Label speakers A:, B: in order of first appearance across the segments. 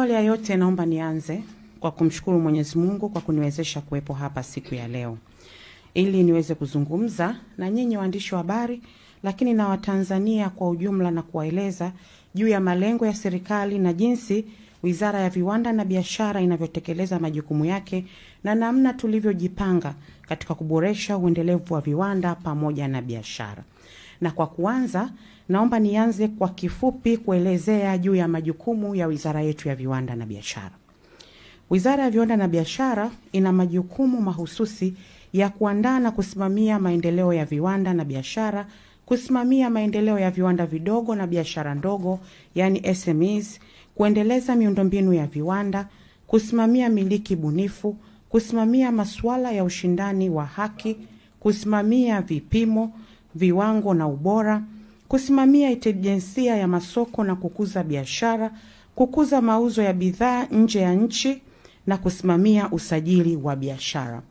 A: Awali ya yote naomba nianze kwa kumshukuru Mwenyezi Mungu kwa kuniwezesha kuwepo hapa siku ya leo, ili niweze kuzungumza na nyinyi waandishi wa habari, lakini na Watanzania kwa ujumla, na kuwaeleza juu ya malengo ya serikali na jinsi Wizara ya Viwanda na Biashara inavyotekeleza majukumu yake na namna tulivyojipanga katika kuboresha uendelevu wa viwanda pamoja na biashara. Na kwa kuanza, naomba nianze kwa kifupi kuelezea juu ya majukumu ya wizara yetu ya Viwanda na Biashara. Wizara ya Viwanda na Biashara ina majukumu mahususi ya kuandaa na kusimamia maendeleo ya viwanda na biashara, kusimamia maendeleo ya viwanda vidogo na biashara ndogo, yani SMEs, kuendeleza miundombinu ya viwanda, kusimamia miliki bunifu, kusimamia masuala ya ushindani wa haki, kusimamia vipimo, viwango na ubora, kusimamia intelijensia ya masoko na kukuza biashara, kukuza mauzo ya bidhaa nje ya nchi na kusimamia usajili wa biashara.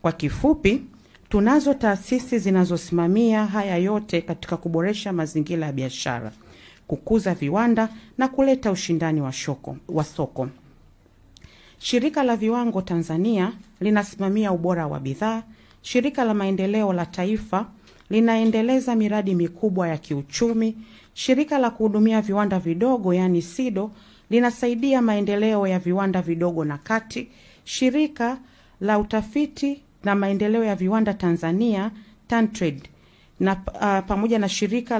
A: Kwa kifupi, tunazo taasisi zinazosimamia haya yote katika kuboresha mazingira ya biashara, kukuza viwanda na kuleta ushindani wa soko. Shirika la Viwango Tanzania linasimamia ubora wa bidhaa. Shirika la Maendeleo la Taifa linaendeleza miradi mikubwa ya kiuchumi. Shirika la Kuhudumia Viwanda Vidogo yani SIDO linasaidia maendeleo ya viwanda vidogo na kati. Shirika la Utafiti na Maendeleo ya Viwanda Tanzania TanTrade na pamoja na shirika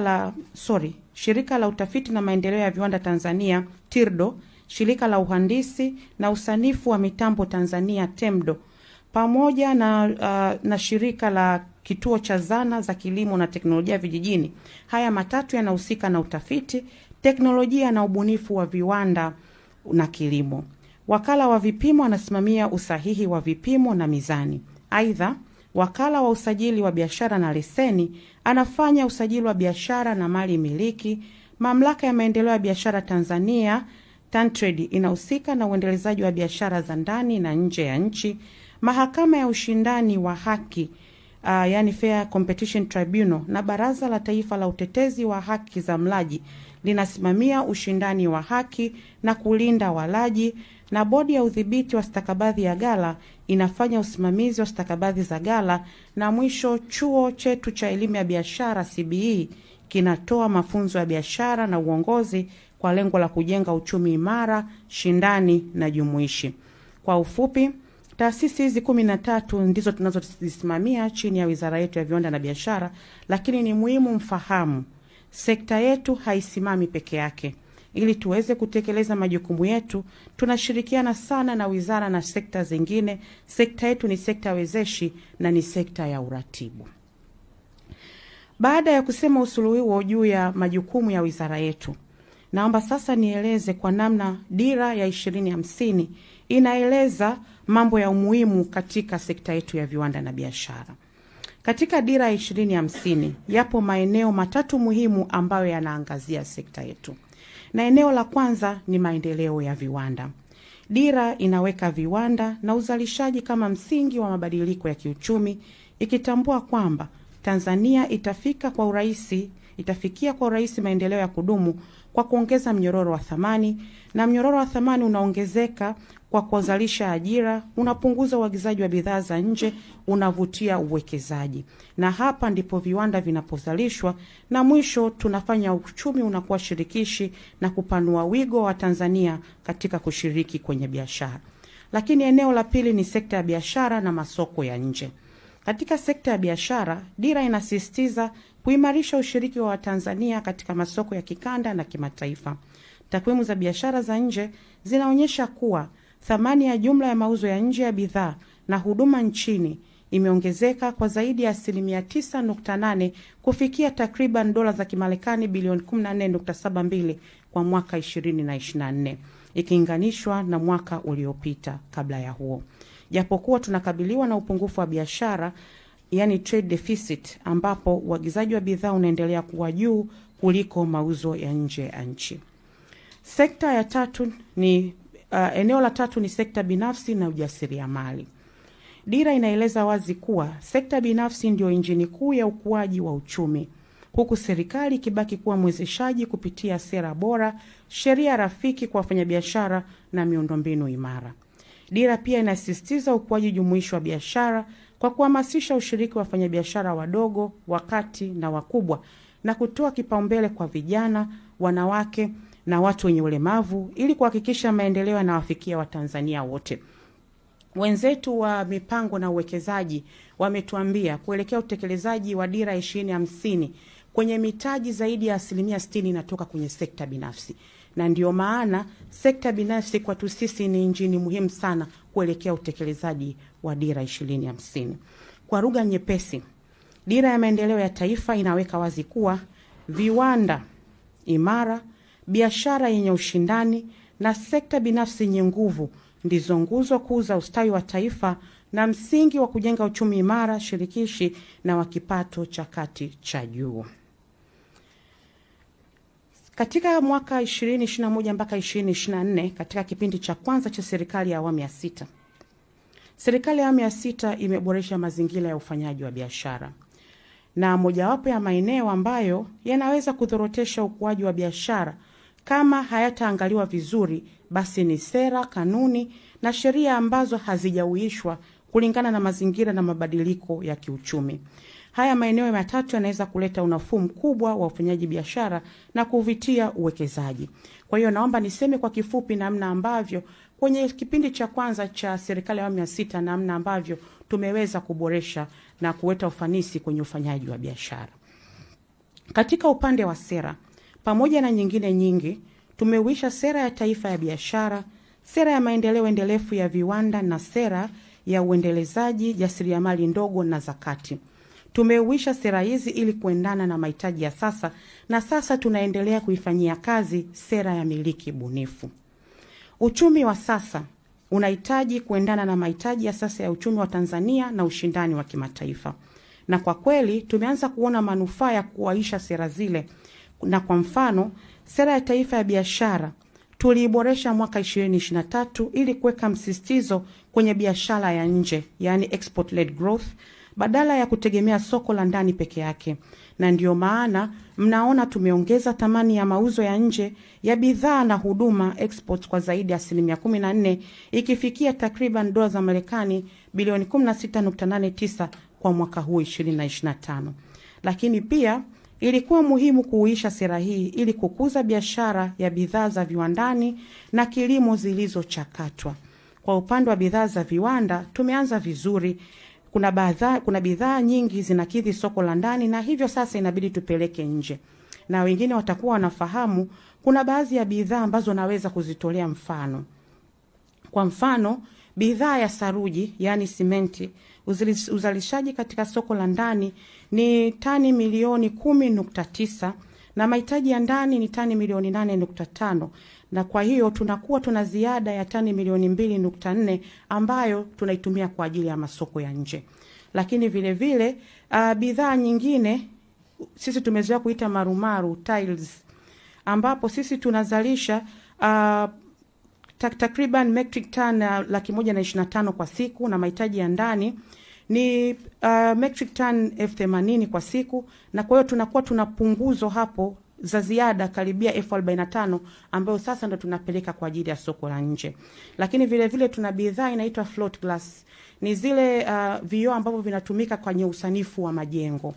A: la Utafiti na Maendeleo ya Viwanda Tanzania TIRDO, shirika la Uhandisi na Usanifu wa Mitambo Tanzania TEMDO, pamoja na shirika la Kituo cha Zana za Kilimo na Teknolojia Vijijini. Haya matatu yanahusika na utafiti, teknolojia na ubunifu wa viwanda na kilimo. Wakala wa Vipimo anasimamia usahihi wa vipimo na mizani. Aidha, Wakala wa Usajili wa Biashara na Leseni anafanya usajili wa biashara na mali miliki. Mamlaka ya Maendeleo ya Biashara Tanzania TanTrade inahusika na uendelezaji wa biashara za ndani na nje ya nchi. Mahakama ya Ushindani wa Haki yani Fair Competition Tribunal na Baraza la Taifa la Utetezi wa Haki za Mlaji linasimamia ushindani wa haki na kulinda walaji, na Bodi ya Udhibiti wa Stakabadhi ya Ghala inafanya usimamizi wa stakabadhi za ghala. Na mwisho, chuo chetu cha elimu ya biashara CBE kinatoa mafunzo ya biashara na uongozi kwa lengo la kujenga uchumi imara, shindani na jumuishi. Kwa ufupi, taasisi hizi 13 ndizo tunazozisimamia chini ya wizara yetu ya Viwanda na Biashara, lakini ni muhimu mfahamu sekta yetu haisimami peke yake. Ili tuweze kutekeleza majukumu yetu, tunashirikiana sana na wizara na sekta zingine. Sekta yetu ni sekta wezeshi na ni sekta ya uratibu. Baada ya kusema usuluhiwo juu ya majukumu ya wizara yetu, naomba sasa nieleze kwa namna dira ya 2050 inaeleza mambo ya umuhimu katika sekta yetu ya viwanda na biashara. Katika dira ya 2050 yapo maeneo matatu muhimu ambayo yanaangazia sekta yetu. Na eneo la kwanza ni maendeleo ya viwanda. Dira inaweka viwanda na uzalishaji kama msingi wa mabadiliko ya kiuchumi, ikitambua kwamba Tanzania itafikia kwa urahisi maendeleo ya kudumu kwa kuongeza mnyororo wa thamani, na mnyororo wa thamani unaongezeka kwa kuzalisha ajira, unapunguza uagizaji wa bidhaa za nje, unavutia uwekezaji. Na hapa ndipo viwanda vinapozalishwa, na mwisho tunafanya uchumi unakuwa shirikishi na kupanua wigo wa Tanzania katika kushiriki kwenye biashara. Lakini eneo la pili ni sekta ya biashara na masoko ya nje. Katika sekta ya biashara, dira inasisitiza kuimarisha ushiriki wa Tanzania katika masoko ya kikanda na kimataifa. Takwimu za biashara za nje zinaonyesha kuwa thamani ya jumla ya mauzo ya nje ya bidhaa na huduma nchini imeongezeka kwa zaidi ya 9.8 kufikia takriban dola za Kimarekani bilioni 14.72 kwa mwaka 2024 ikilinganishwa na mwaka uliopita kabla ya huo. Japokuwa tunakabiliwa na upungufu wa biashara yani trade deficit, ambapo uagizaji wa bidhaa unaendelea kuwa juu kuliko mauzo ya nje ya nchi. Sekta ya tatu ni eneo la tatu ni sekta binafsi na ujasiriamali. Dira inaeleza wazi kuwa sekta binafsi ndio injini kuu ya ukuaji wa uchumi. huku serikali ikibaki kuwa mwezeshaji kupitia sera bora, sheria rafiki kwa wafanyabiashara na miundombinu imara. Dira pia inasisitiza ukuaji jumuishi wa biashara kwa kuhamasisha ushiriki wa wafanyabiashara wadogo, wakati na wakubwa, na kutoa kipaumbele kwa vijana, wanawake na watu wenye ulemavu ili kuhakikisha maendeleo yanawafikia Watanzania wote. Wenzetu wa mipango na uwekezaji wametuambia kuelekea utekelezaji wa dira 2050 kwenye mitaji zaidi ya 60% inatoka kwenye sekta binafsi. Na ndio maana sekta binafsi kwa sisi ni injini muhimu sana kuelekea utekelezaji wa dira 2050. Kwa lugha nyepesi, dira ya maendeleo ya taifa inaweka wazi kuwa viwanda imara, biashara yenye ushindani na sekta binafsi yenye nguvu ndizo nguzo kuu za ustawi wa taifa na msingi wa kujenga uchumi imara, shirikishi na wa kipato cha kati cha juu. Katika mwaka 2021 mpaka 2024, katika kipindi cha kwanza cha serikali ya awamu ya 6, serikali ya awamu ya 6 imeboresha mazingira ya ufanyaji wa biashara. Na mojawapo ya maeneo ambayo yanaweza kudhorotesha ukuaji wa biashara kama hayataangaliwa vizuri, basi ni sera, kanuni na sheria ambazo hazijauishwa kulingana na mazingira na mabadiliko ya kiuchumi. Haya maeneo matatu yanaweza kuleta unafuu mkubwa wa ufanyaji biashara na kuvutia uwekezaji. Kwa hiyo naomba niseme kwa kifupi namna ambavyo kwenye kipindi cha kwanza cha serikali ya awamu ya 6 namna ambavyo tumeweza kuboresha na kuleta ufanisi kwenye ufanyaji wa biashara. Katika upande wa sera, pamoja na nyingine nyingi, tumeuisha sera ya taifa ya biashara, sera ya maendeleo endelevu ya viwanda na sera ya uendelezaji jasiriamali ndogo na zakati. Tumeuisha sera hizi ili kuendana na mahitaji ya sasa, na sasa tunaendelea kuifanyia kazi sera ya miliki bunifu. Uchumi wa sasa unahitaji kuendana na mahitaji ya sasa ya uchumi wa Tanzania na ushindani wa kimataifa. Na kwa kweli tumeanza kuona manufaa ya kuwaisha sera zile. Na kwa mfano, sera ya taifa ya biashara tuliiboresha mwaka 2023 ili kuweka msisitizo kwenye biashara ya nje, yani export led growth, badala ya kutegemea soko la ndani peke yake. Na ndio maana mnaona tumeongeza thamani ya mauzo ya nje ya bidhaa na huduma export kwa zaidi ya 14%, ikifikia takriban dola za Marekani bilioni 16.89 kwa mwaka huu 2025. Lakini pia ilikuwa muhimu kuuisha sera hii ili kukuza biashara ya bidhaa za viwandani na kilimo zilizochakatwa. Kwa upande wa bidhaa za viwanda tumeanza vizuri. Kuna bidhaa nyingi zinakidhi soko la ndani na hivyo sasa inabidi tupeleke nje. Na wengine watakuwa wanafahamu kuna baadhi ya bidhaa ambazo naweza kuzitolea mfano. Kwa mfano, bidhaa ya saruji, yani simenti, uzalishaji katika soko la ndani ni tani milioni 10.9 na mahitaji ya ndani ni tani milioni 8.5, na kwa hiyo tunakuwa tuna ziada ya tani milioni 2.4 ambayo tunaitumia kwa ajili ya masoko ya nje. Lakini vile vile bidhaa nyingine sisi tumezoea kuita marumaru, tiles, ambapo sisi tunazalisha takriban metric ton 125,000 kwa siku, na mahitaji ya ndani ni metric ton 80,000 kwa siku, na kwa hiyo tunakuwa tunapunguzo hapo za ziada karibia 45,000 ambayo sasa ndo tunapeleka kwa ajili ya soko la nje. Lakini vile vile tuna bidhaa inaitwa float glass. Ni zile vioo ambavyo vinatumika kwenye usanifu wa majengo.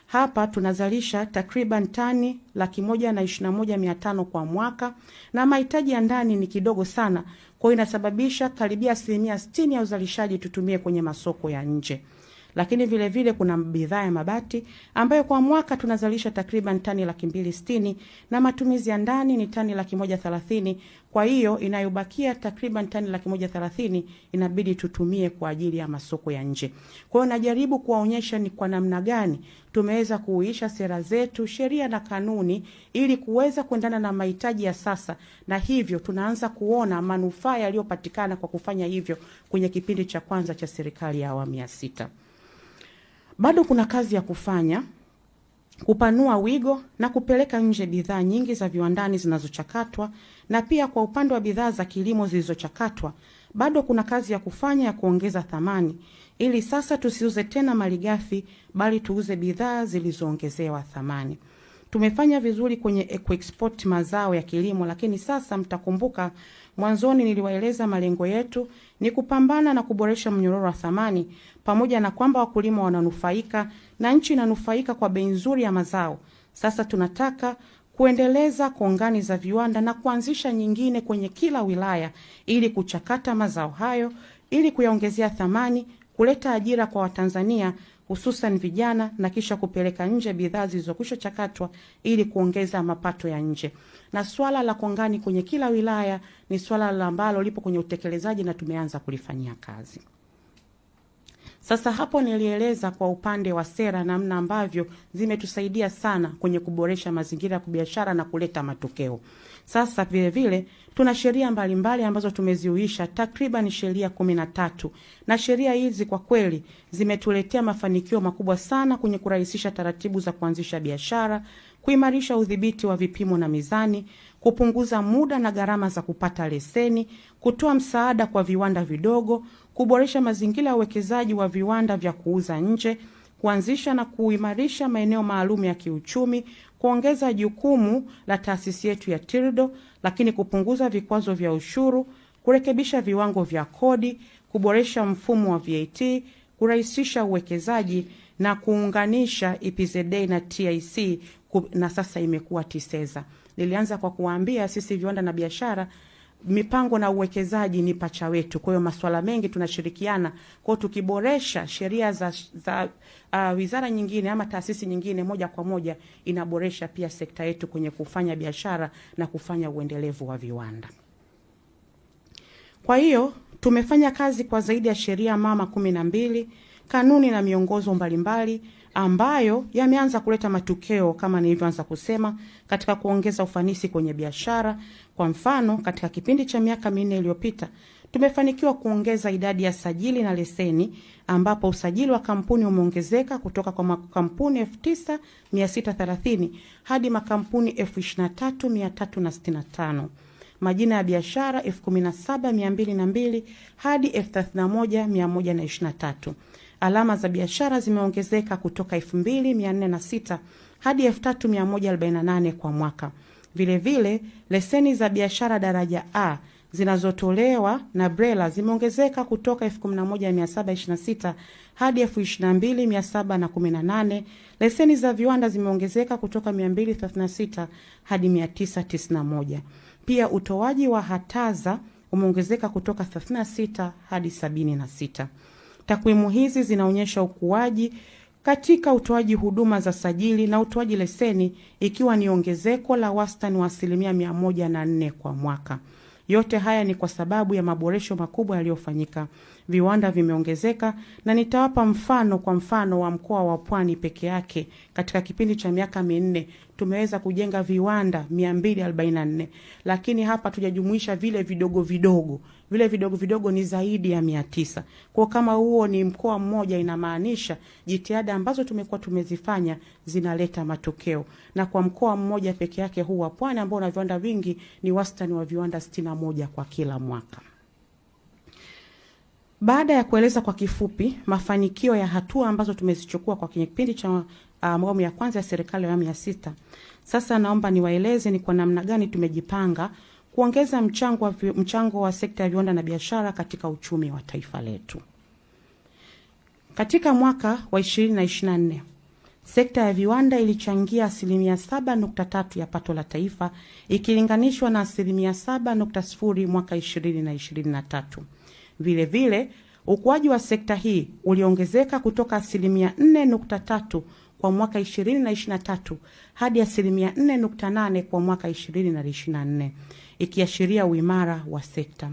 A: Hapa tunazalisha takriban tani 121,500 kwa mwaka, na mahitaji ya ndani ni kidogo sana. Kwa hiyo inasababisha karibia 60% ya uzalishaji tutumie kwenye masoko ya nje. Lakini vile vile kuna bidhaa ya mabati ambayo kwa mwaka tunazalisha takriban tani 260,000 na matumizi ya ndani ni tani 130,000. Kwa hiyo inayobakia takriban tani 130,000 inabidi tutumie kwa ajili ya masoko ya nje. Kwa hiyo najaribu kuwaonyesha ni kwa namna gani tumeweza kuuisha sera zetu, sheria na kanuni ili kuweza kuendana na mahitaji ya sasa, na hivyo tunaanza kuona manufaa yaliyopatikana kwa kufanya hivyo kwenye kipindi cha kwanza cha serikali ya awamu ya 6. Bado kuna kazi ya kufanya kupanua wigo na kupeleka nje bidhaa nyingi za viwandani zinazochakatwa, na pia kwa upande wa bidhaa za kilimo zilizochakatwa bado kuna kazi ya kufanya ya kuongeza thamani, ili sasa tusiuze tena malighafi bali tuuze bidhaa zilizoongezewa thamani. Tumefanya vizuri kwenye export mazao ya kilimo, lakini sasa mtakumbuka mwanzoni niliwaeleza malengo yetu ni kupambana na kuboresha mnyororo wa thamani, pamoja na kwamba wakulima wananufaika na nchi inanufaika kwa bei nzuri ya mazao. Sasa tunataka kuendeleza kongani za viwanda na kuanzisha nyingine kwenye kila wilaya ili kuchakata mazao hayo, ili kuyaongezea thamani, kuleta ajira kwa Watanzania hususan vijana, na kisha kupeleka nje bidhaa zilizokwisha chakatwa ili kuongeza mapato ya nje. Na swala la kongani kwenye kila wilaya ni swala ambalo lipo kwenye utekelezaji na tumeanza kulifanyia kazi. Sasa hapo nilieleza kwa upande wa sera namna ambavyo zimetusaidia sana kwenye kuboresha mazingira ya biashara na kuleta matokeo. Sasa vile vile tuna sheria mbalimbali ambazo tumeziuisha, takriban sheria 13, na sheria hizi kwa kweli zimetuletea mafanikio makubwa sana kwenye kurahisisha taratibu za kuanzisha biashara, kuimarisha udhibiti wa vipimo na mizani, kupunguza muda na gharama za kupata leseni, kutoa msaada kwa viwanda vidogo, kuboresha mazingira ya uwekezaji wa viwanda vya kuuza nje, kuanzisha na kuimarisha maeneo maalum ya kiuchumi, kuongeza jukumu la taasisi yetu ya TIRDO, lakini kupunguza vikwazo vya ushuru, kurekebisha viwango vya kodi, kuboresha mfumo wa VAT, kurahisisha uwekezaji na kuunganisha EPZA na TIC, na sasa imekuwa TISEZA. Nilianza kwa kuwaambia sisi viwanda na biashara, mipango na uwekezaji ni pacha wetu. Kwa hiyo masuala mengi tunashirikiana. Kwa hiyo tukiboresha sheria za wizara nyingine ama taasisi nyingine, moja kwa moja inaboresha pia sekta yetu kwenye kufanya biashara na kufanya uendelevu wa viwanda. Kwa hiyo tumefanya kazi kwa zaidi ya sheria mama 12, kanuni na miongozo mbalimbali ambayo yameanza kuleta matokeo kama nilivyoanza kusema katika kuongeza ufanisi kwenye biashara. Kwa mfano, katika kipindi cha miaka 4 iliyopita tumefanikiwa kuongeza idadi ya sajili na leseni, ambapo usajili wa kampuni umeongezeka kutoka kwa makampuni 9630 hadi makampuni 23365, majina ya biashara 17202 hadi 31123. Alama za biashara zimeongezeka kutoka 2406 hadi 3148 kwa mwaka. Vile vile, leseni za biashara daraja A zinazotolewa na BRELA zimeongezeka kutoka 11726 hadi 22718. Leseni za viwanda zimeongezeka kutoka 236 hadi 991. Pia utoaji wa hataza umeongezeka kutoka 36 hadi 76. Takwimu hizi zinaonyesha ukuaji katika utoaji huduma za sajili na utoaji leseni, ikiwa ni ongezeko la wastani wa 104% kwa mwaka. Yote haya ni kwa sababu ya maboresho makubwa yaliyofanyika. Viwanda vimeongezeka, na nitawapa mfano. Kwa mfano wa mkoa wa Pwani peke yake, katika kipindi cha miaka 4 tumeweza kujenga viwanda 244, lakini hapa tujajumuisha vile vidogo vidogo. Vile vidogo vidogo ni zaidi ya 900. Kwa kama huo ni mkoa mmoja, inamaanisha jitihada ambazo tumekuwa tumezifanya zinaleta matokeo. Na kwa mkoa mmoja peke yake huu wa Pwani ambao una viwanda vingi, ni wastani wa viwanda 61 kwa kila mwaka. Baada ya kueleza kwa kifupi mafanikio ya hatua ambazo tumezichukua kwa kipindi cha awamu ya kwanza ya serikali ya awamu ya 6, sasa naomba niwaeleze ni kwa namna gani tumejipanga kuongeza mchango wa sekta ya viwanda na biashara katika uchumi wa taifa letu. Katika mwaka wa 2024, sekta ya viwanda ilichangia 7.3% ya pato la taifa ikilinganishwa na 7.0% mwaka 2023. Vile vile, ukuaji wa sekta hii uliongezeka kutoka 4.3% kwa mwaka 2023 hadi 4.8% kwa mwaka 2024, ikiashiria uimara wa sekta.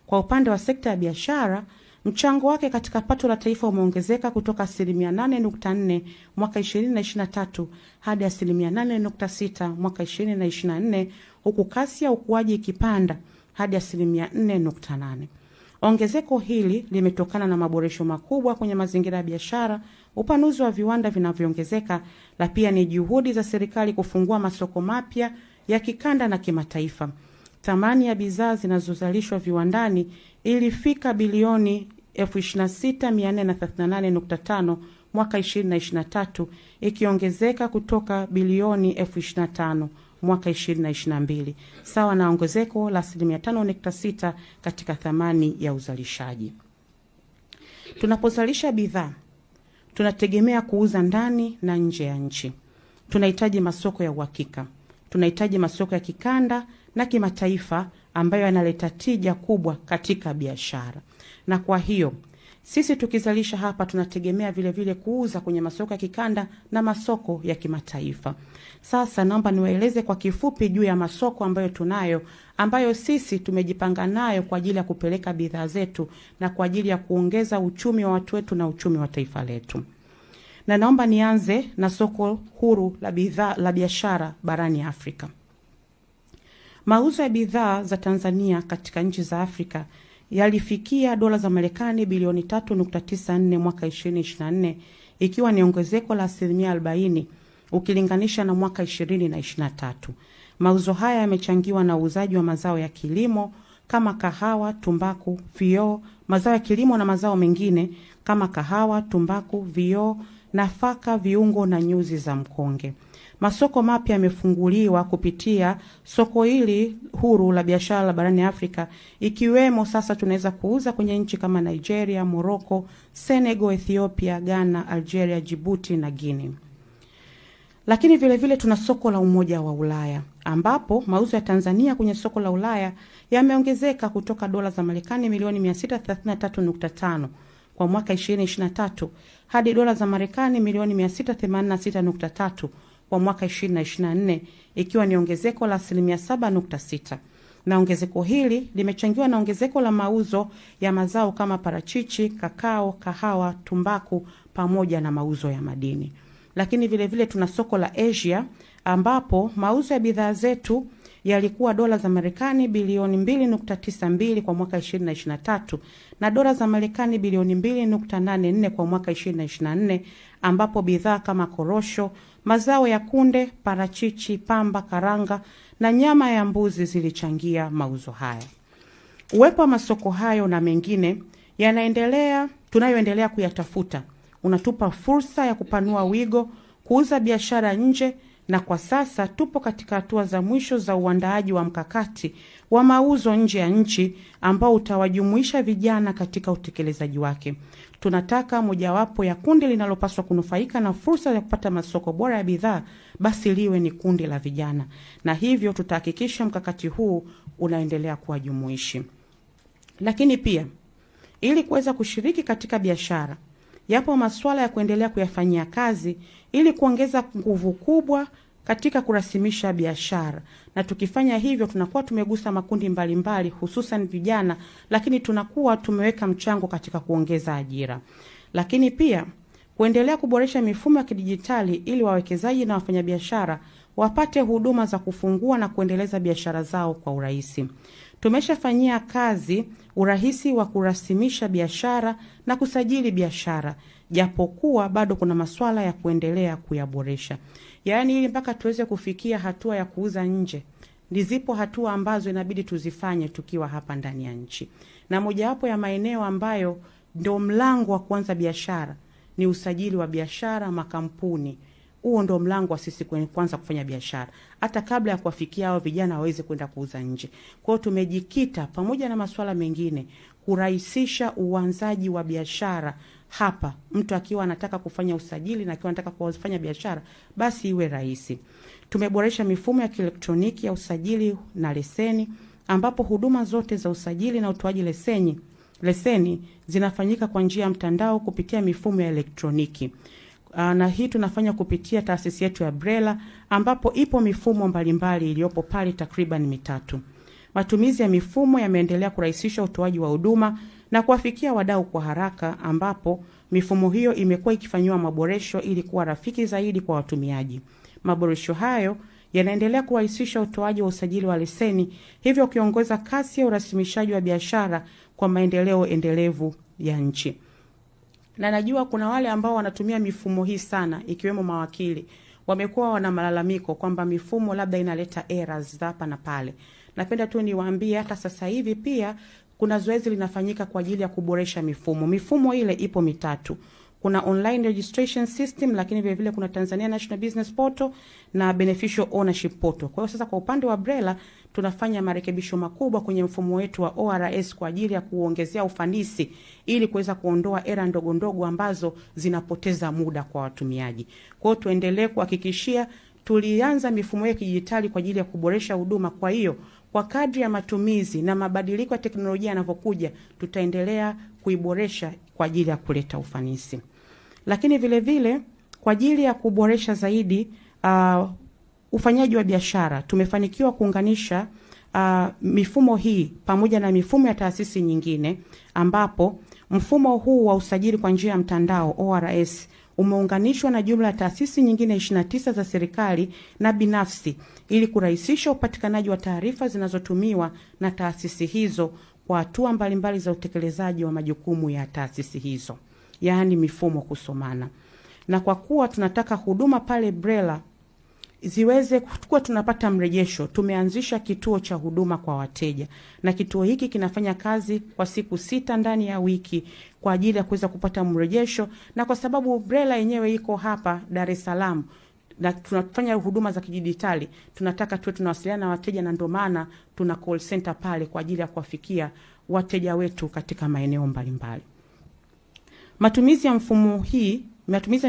A: Kwa upande wa sekta ya biashara, mchango wake katika pato la taifa umeongezeka kutoka 8.4% mwaka 2023 hadi 8.6% mwaka 2024, huku kasi ya ukuaji ikipanda hadi 4.8%. Ongezeko hili limetokana na maboresho makubwa kwenye mazingira ya biashara, upanuzi wa viwanda vinavyoongezeka, la pia ni juhudi za serikali kufungua masoko mapya ya kikanda na kimataifa. Thamani ya bidhaa zinazozalishwa viwandani ilifika bilioni 26,438.5 mwaka 2023, ikiongezeka kutoka bilioni 25 mwaka 2022, sawa na ongezeko la 5.6% katika thamani ya uzalishaji. Tunapozalisha bidhaa, tunategemea kuuza ndani na nje ya nchi. Tunahitaji masoko ya uhakika. Tunahitaji masoko ya kikanda na kimataifa ambayo yanaleta tija kubwa katika biashara. Na kwa hiyo, sisi tukizalisha hapa tunategemea vile vile kuuza kwenye masoko ya kikanda na masoko ya kimataifa. Sasa naomba niwaeleze kwa kifupi juu ya masoko ambayo tunayo, ambayo sisi tumejipanga nayo kwa ajili ya kupeleka bidhaa zetu na kwa ajili ya kuongeza uchumi wa watu wetu na uchumi wa taifa letu. Na naomba nianze na soko huru la bidhaa la biashara barani Afrika. Mauzo ya bidhaa za Tanzania katika nchi za Afrika yalifikia dola za Marekani bilioni 3.94 mwaka 2024, ikiwa ni ongezeko la 40% ukilinganisha na mwaka 2023. Mauzo haya yamechangiwa na uuzaji wa mazao ya kilimo kama kahawa, tumbaku, vioo, mazao ya kilimo na mazao mengine kama kahawa, tumbaku, vioo, nafaka, viungo na nyuzi za mkonge. Masoko mapya yamefunguliwa kupitia soko hili huru la biashara la barani Afrika, ikiwemo sasa tunaweza kuuza kwenye nchi kama Nigeria, Morocco, Senegal, Ethiopia, Ghana, Algeria, Djibouti na Guinea. Lakini vile vile tuna soko la Umoja wa Ulaya, ambapo mauzo ya Tanzania kwenye soko la Ulaya yameongezeka kutoka dola za Marekani milioni 633.5 kwa mwaka 2023 hadi dola za Marekani milioni 686.3 kwa mwaka 2024, ikiwa ni ongezeko la 7.6%. Na ongezeko hili limechangiwa na ongezeko la mauzo ya mazao kama parachichi, kakao, kahawa, tumbaku pamoja na mauzo ya madini. Lakini vile vile tuna soko la Asia, ambapo mauzo ya bidhaa zetu yalikuwa dola za Marekani bilioni 2.92 kwa mwaka 2023 na dola za Marekani bilioni 2.84 kwa mwaka 2024, ambapo bidhaa kama korosho, mazao ya kunde, parachichi, pamba, karanga na nyama ya mbuzi zilichangia mauzo haya. Uwepo wa masoko hayo na mengine tunayoendelea kuyatafuta unatupa fursa ya kupanua wigo, kuuza biashara nje, na kwa sasa tupo katika hatua za mwisho za uandaaji wa mkakati wa mauzo nje ya nchi ambao utawajumuisha vijana katika utekelezaji wake. Tunataka mojawapo ya kundi linalopaswa kunufaika na fursa ya kupata masoko bora ya bidhaa basi liwe ni kundi la vijana, na hivyo tutahakikisha mkakati huu unaendelea kuwa jumuishi. Lakini pia ili kuweza kushiriki katika biashara, yapo masuala ya kuendelea kuyafanyia kazi ili kuongeza nguvu kubwa katika kurasimisha biashara. Na tukifanya hivyo tunakuwa tumegusa makundi mbalimbali hususan vijana, lakini tunakuwa tumeweka mchango katika kuongeza ajira. Lakini pia kuendelea kuboresha mifumo ya kidijitali ili wawekezaji na wafanyabiashara wapate huduma za kufungua na kuendeleza biashara zao kwa urahisi. Tumeshafanyia kazi urahisi wa kurasimisha biashara na kusajili biashara, japokuwa bado kuna masuala ya kuendelea kuyaboresha. Yaani ili mpaka tuweze kufikia hatua ya kuuza nje, ndizipo hatua ambazo inabidi tuzifanye tukiwa hapa ndani ya nchi. Na mojawapo ya maeneo ambayo ndio mlango wa kuanza biashara ni usajili wa biashara, makampuni. Huo ndio mlango wa sisi kuanza kufanya biashara, hata kabla ya kuwafikia hao vijana waweze kwenda kuuza nje. Kwa hiyo tumejikita pamoja na masuala mengine kurahisisha uanzaji wa biashara hapa. Mtu akiwa anataka kufanya usajili na akiwa anataka kufanya biashara basi iwe rahisi. Tumeboresha mifumo ya kielektroniki ya usajili na leseni, ambapo huduma zote za usajili na utoaji leseni zinafanyika kwa njia ya mtandao kupitia mifumo ya elektroniki. Na hii tunafanya kupitia taasisi yetu ya BRELA, ambapo ipo mifumo mbalimbali iliyopo pale takriban 3. Matumizi ya mifumo yameendelea kurahisisha utoaji wa huduma na kuwafikia wadau kwa haraka, ambapo mifumo hiyo imekuwa ikifanywa maboresho ili kuwa rafiki zaidi kwa watumiaji. Maboresho hayo yanaendelea kurahisisha utoaji wa usajili wa leseni, hivyo kuongeza kasi ya urasimishaji wa biashara kwa maendeleo endelevu ya nchi. Na najua kuna wale ambao wanatumia mifumo hii sana, ikiwemo mawakili. Wamekuwa wana malalamiko kwamba mifumo labda inaleta errors hapa na pale. Napenda tu niwaambie hata sasa hivi pia kuna zoezi linafanyika kwa ajili ya kuboresha mifumo. Mifumo ile ipo mitatu. Kuna online registration system, lakini vile vile kuna Tanzania National Business Portal na Beneficial Ownership Portal. Kwa hiyo sasa kwa upande wa BRELA tunafanya marekebisho makubwa kwenye mfumo wetu wa ORS kwa ajili ya kuongezea ufanisi ili kuweza kuondoa era ndogo ndogo ambazo zinapoteza muda kwa watumiaji. Kwa hiyo tuendelee kuhakikishia tulianza mifumo ya kidijitali kwa ajili ya kuboresha huduma. Kwa hiyo kwa kadri ya matumizi na mabadiliko ya teknolojia yanavyokuja, tutaendelea kuiboresha kwa ajili ya kuleta ufanisi. Lakini vile vile kwa ajili ya kuboresha zaidi ufanyaji wa biashara, tumefanikiwa kuunganisha mifumo hii pamoja na mifumo ya taasisi nyingine, ambapo mfumo huu wa usajili kwa njia ya mtandao ORS umeunganishwa na jumla ya taasisi nyingine 29 za serikali na binafsi ili kurahisisha upatikanaji wa taarifa zinazotumiwa na taasisi hizo kwa hatua mbalimbali za utekelezaji wa majukumu ya taasisi hizo, yaani mifumo kusomana. Na kwa kuwa tunataka huduma pale BRELA ziweze kuwa tunapata mrejesho, tumeanzisha kituo cha huduma kwa wateja, na kituo hiki kinafanya kazi kwa siku 6 ndani ya wiki kwa ajili ya kuweza kupata mrejesho. Na kwa sababu BRELA yenyewe iko hapa Dar es Salaam na tunafanya huduma za kidijitali, tunataka tuwe tunawasiliana na wateja, na ndio maana tuna call center pale kwa ajili ya kuwafikia wateja wetu katika maeneo mbalimbali. Matumizi ya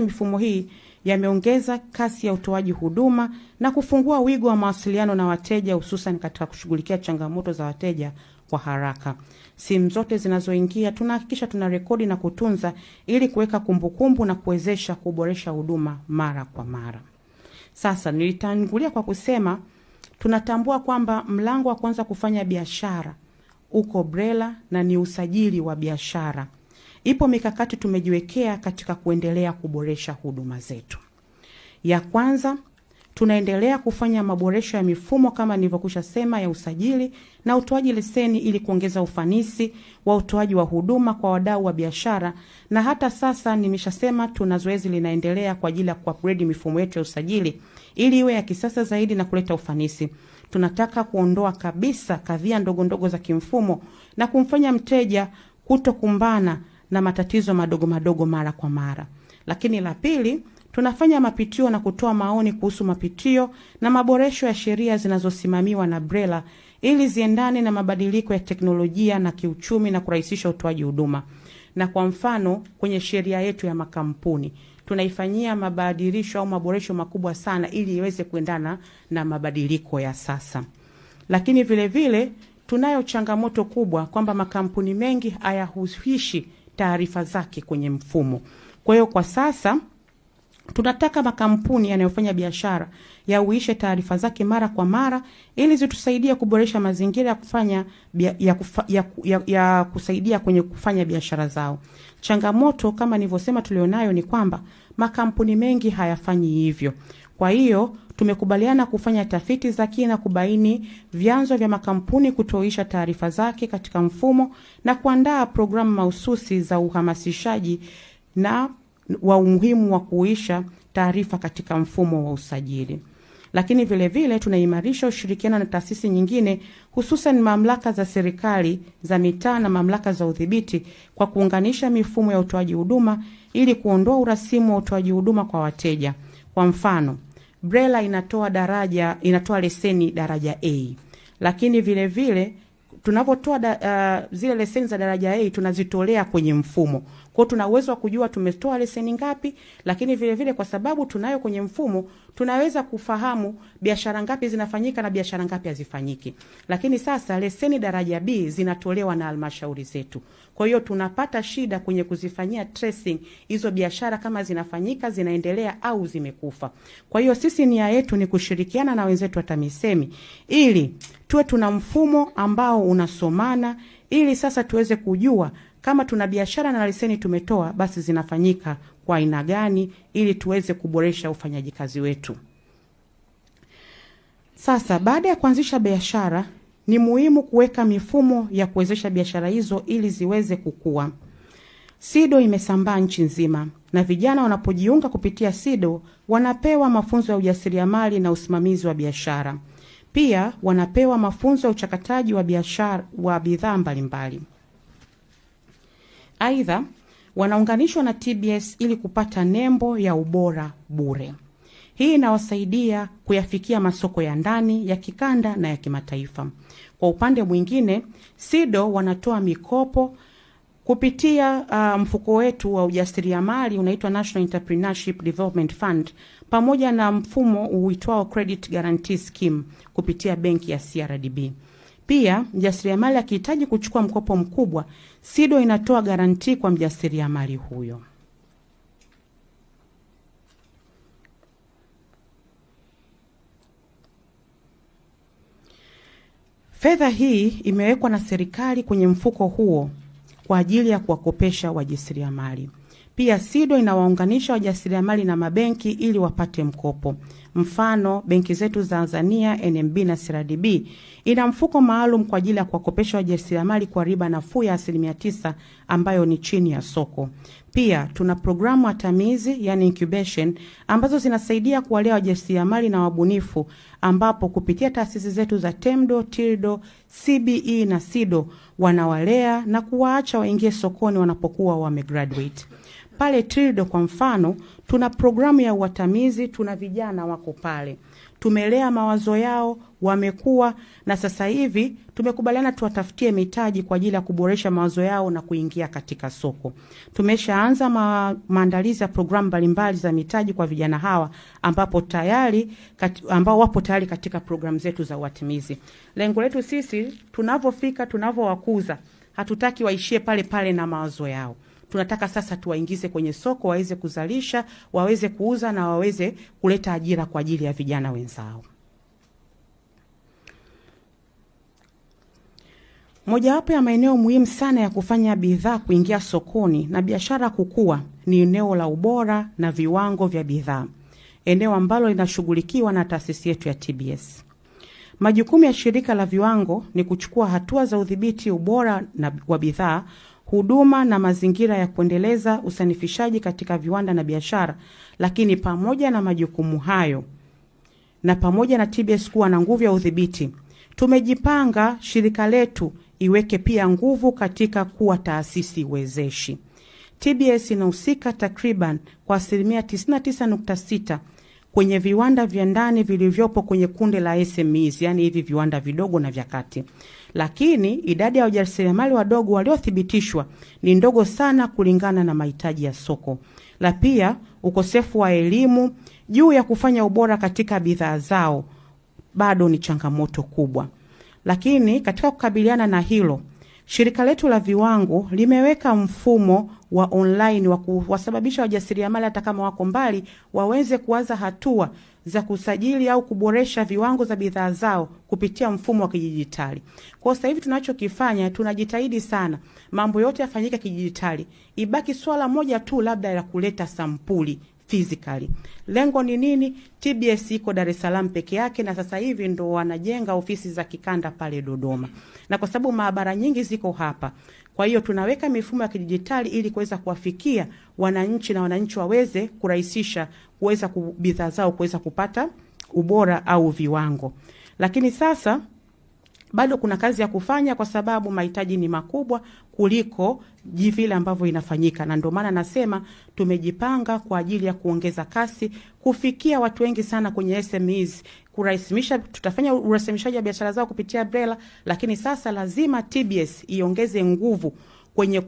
A: mifumo hii yameongeza kasi ya utoaji huduma na kufungua wigo wa mawasiliano na wateja, hususan katika kushughulikia changamoto za wateja kwa haraka. Simu zote zinazoingia tunahakikisha tuna rekodi na kutunza ili kuweka kumbukumbu na kuwezesha kuboresha huduma mara kwa mara. Sasa nilitangulia kwa kusema tunatambua kwamba mlango wa kwanza kufanya biashara uko BRELA na ni usajili wa biashara. Ipo mikakati tumejiwekea katika kuendelea kuboresha huduma zetu. Ya kwanza, tunaendelea kufanya maboresho ya mifumo kama nilivyokwisha sema ya usajili na utoaji leseni ili kuongeza ufanisi wa utoaji wa huduma kwa wadau wa biashara, na hata sasa nimeshasema tuna zoezi linaendelea kwa ajili ya kuupgrade mifumo yetu ya usajili ili iwe ya kisasa zaidi na kuleta ufanisi. Tunataka kuondoa kabisa kadhia ndogo ndogo za kimfumo na kumfanya mteja kutokumbana na matatizo madogo madogo mara kwa mara. Lakini la pili, tunafanya mapitio na kutoa maoni kuhusu mapitio na maboresho ya sheria zinazosimamiwa na BRELA ili ziendane na mabadiliko ya teknolojia na kiuchumi na kurahisisha utoaji huduma. Na kwa mfano kwenye sheria yetu ya makampuni tunaifanyia mabadilisho au maboresho makubwa sana ili iweze kuendana na mabadiliko ya sasa. Lakini vile vile tunayo changamoto kubwa kwamba makampuni mengi hayahusishi taarifa zake kwenye mfumo. Kwa hiyo kwa sasa tunataka makampuni yanayofanya biashara yahuishe taarifa zake mara kwa mara ili zitusaidia kuboresha mazingira ya kusaidia kwenye kufanya biashara zao. Changamoto kama nilivyosema tulionayo ni kwamba makampuni mengi hayafanyi hivyo. Kwa hiyo tumekubaliana kufanya tafiti za kina kubaini vyanzo vya makampuni kutoisha taarifa zake katika mfumo na kuandaa programu mahususi za uhamasishaji na wa umuhimu wa kuisha taarifa katika mfumo wa usajili. Lakini vile vile tunaimarisha ushirikiano na taasisi nyingine, hususan mamlaka za serikali za mitaa na mamlaka za udhibiti kwa kuunganisha mifumo ya utoaji huduma ili kuondoa urasimu wa utoaji huduma kwa wateja. Kwa mfano, BRELA inatoa leseni daraja A. Lakini vile vile tunapotoa zile leseni za daraja A tunazitolea kwenye mfumo. Kwa tuna uwezo wa kujua tumetoa leseni ngapi, lakini vile vile kwa sababu tunayo kwenye mfumo tunaweza kufahamu biashara ngapi zinafanyika na biashara ngapi hazifanyiki. Lakini sasa leseni daraja B zinatolewa na halmashauri zetu. Kwa hiyo tunapata shida kwenye kuzifanyia tracing hizo biashara kama zinafanyika, zinaendelea au zimekufa. Kwa hiyo sisi nia yetu ni kushirikiana na wenzetu wa TAMISEMI ili tuwe tuna mfumo ambao unasomana ili sasa tuweze kujua kama tuna biashara na leseni tumetoa basi zinafanyika kwa aina gani ili tuweze kuboresha ufanyaji kazi wetu. Sasa baada ya kuanzisha biashara ni muhimu kuweka mifumo ya kuwezesha biashara hizo ili ziweze kukua. SIDO imesambaa nchi nzima na vijana wanapojiunga kupitia SIDO wanapewa mafunzo ya ujasiriamali na usimamizi wa biashara. Pia wanapewa mafunzo ya uchakataji wa biashara wa bidhaa mbalimbali. Aidha, wanaunganishwa na TBS ili kupata nembo ya ubora bure. Hii inawasaidia kuyafikia masoko ya ndani, ya kikanda na ya kimataifa. Kwa upande mwingine, SIDO wanatoa mikopo kupitia mfuko wetu wa ujasiriamali unaitwa National Entrepreneurship Development Fund, pamoja na mfumo uitwao Credit Guarantee Scheme kupitia benki ya CRDB. Pia mjasiriamali akihitaji kuchukua mkopo mkubwa, SIDO inatoa garantii kwa mjasiriamali huyo. Fedha hii imewekwa na serikali kwenye mfuko huo kwa ajili ya kuwakopesha wajasiriamali. Pia SIDO inawaunganisha wajasiriamali na mabenki ili wapate mkopo. Mfano, benki zetu za Tanzania, NMB na CRDB ina mfuko maalum kwa ajili ya kuwakopesha wajasiriamali kwa riba nafuu ya 9% ambayo ni chini ya soko. Pia tuna programu atamizi, yani incubation, ambazo zinasaidia kuwalea wajasiriamali na wabunifu, ambapo kupitia taasisi zetu za TEMDO, TIRDO, CBE na SIDO wanawalea na kuwaacha waingie sokoni wanapokuwa wamegraduate. Pale TIRDO kwa mfano, tuna programu ya uatamizi, tuna vijana wako pale. Tumelea mawazo yao, wamekuwa, na sasa hivi tumekubaliana tuwatafutie mitaji kwa ajili ya kuboresha mawazo yao na kuingia katika soko. Tumeshaanza maandalizi ya programu mbalimbali za mitaji kwa vijana hawa ambao wapo tayari katika programu zetu za uatimizi. Lengo letu sisi tunavyowakuza, hatutaki waishie pale pale na mawazo yao. Tunataka sasa tuwaingize kwenye soko, waweze kuzalisha, waweze kuuza na waweze kuleta ajira kwa ajili ya vijana wenzao. Mojawapo ya maeneo muhimu sana ya kufanya bidhaa kuingia sokoni na biashara kukua ni eneo la ubora na viwango vya bidhaa, eneo ambalo linashughulikiwa na taasisi yetu ya TBS. Majukumu ya shirika la viwango ni kuchukua hatua za udhibiti ubora wa bidhaa, huduma na mazingira ya kuendeleza usanifishaji katika viwanda na biashara. Lakini pamoja na majukumu hayo na pamoja na TBS kuwa na nguvu ya udhibiti, tumejipanga shirika letu iweke pia nguvu katika kuwa taasisi wezeshi. TBS inahusika takriban kwa 99.6% kwenye viwanda vya ndani vilivyopo kwenye kundi la SMEs, yani hivi viwanda vidogo na vya kati. Lakini idadi ya wajasiriamali wadogo waliothibitishwa ni ndogo sana kulingana na mahitaji ya soko. La pia, ukosefu wa elimu juu ya kufanya ubora katika bidhaa zao bado ni changamoto kubwa. Lakini katika kukabiliana na hilo, shirika letu la viwango limeweka mfumo wa online wa kuwasababisha wajasiriamali hata kama wako mbali waweze kuanza hatua za kusajili au kuboresha viwango za bidhaa zao kupitia mfumo wa kidijitali. Kwa sasa hivi tunachokifanya, tunajitahidi sana mambo yote yafanyike kidijitali. Ibaki swala moja tu labda la kuleta sampuli physically. Lengo ni nini? TBS iko Dar es Salaam peke yake, na sasa hivi ndo wanajenga ofisi za kikanda pale Dodoma. Na kwa sababu maabara nyingi ziko hapa, kwa hiyo tunaweka mifumo ya kidijitali ili kuweza kuwafikia wananchi na wananchi waweze kurahisisha kuweza bidhaa zao kuweza kupata ubora au viwango. Lakini sasa bado kuna kazi ya kufanya kwa sababu mahitaji ni makubwa kuliko vile ambavyo inafanyika, na ndio maana nasema tumejipanga kwa ajili ya kuongeza kasi, kufikia watu wengi sana kwenye SMEs, kurasimisha. Tutafanya urasimishaji wa biashara zao kupitia BRELA, lakini sasa lazima TBS iongeze nguvu kwenye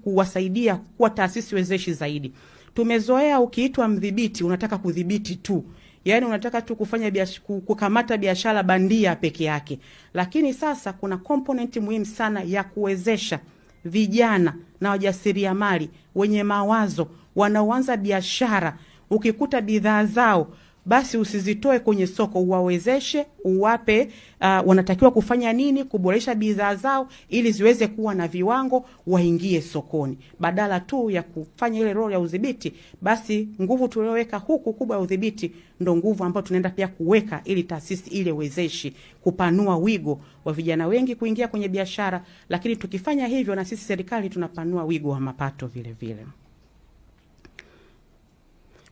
A: kuwasaidia kuwa taasisi wezeshi zaidi. Tumezoea ukiitwa mdhibiti unataka kudhibiti tu, yani unataka tu kufanya kukamata biashara bandia peke yake. Lakini sasa kuna component muhimu sana ya kuwezesha vijana na wajasiriamali wenye mawazo wanaoanza biashara. Ukikuta bidhaa zao basi usizitoe kwenye soko, uwawezeshe, uwape wanatakiwa kufanya nini, kuboresha bidhaa zao ili ziweze kuwa na viwango, waingie sokoni. Badala tu ya kufanya ile role ya udhibiti, basi nguvu tulioweka huku kubwa ya udhibiti ndo nguvu ambayo tunaenda pia kuweka ili taasisi ile wezeshi kupanua wigo wa vijana wengi kuingia kwenye biashara, lakini tukifanya hivyo na sisi serikali tunapanua wigo wa mapato vile vile.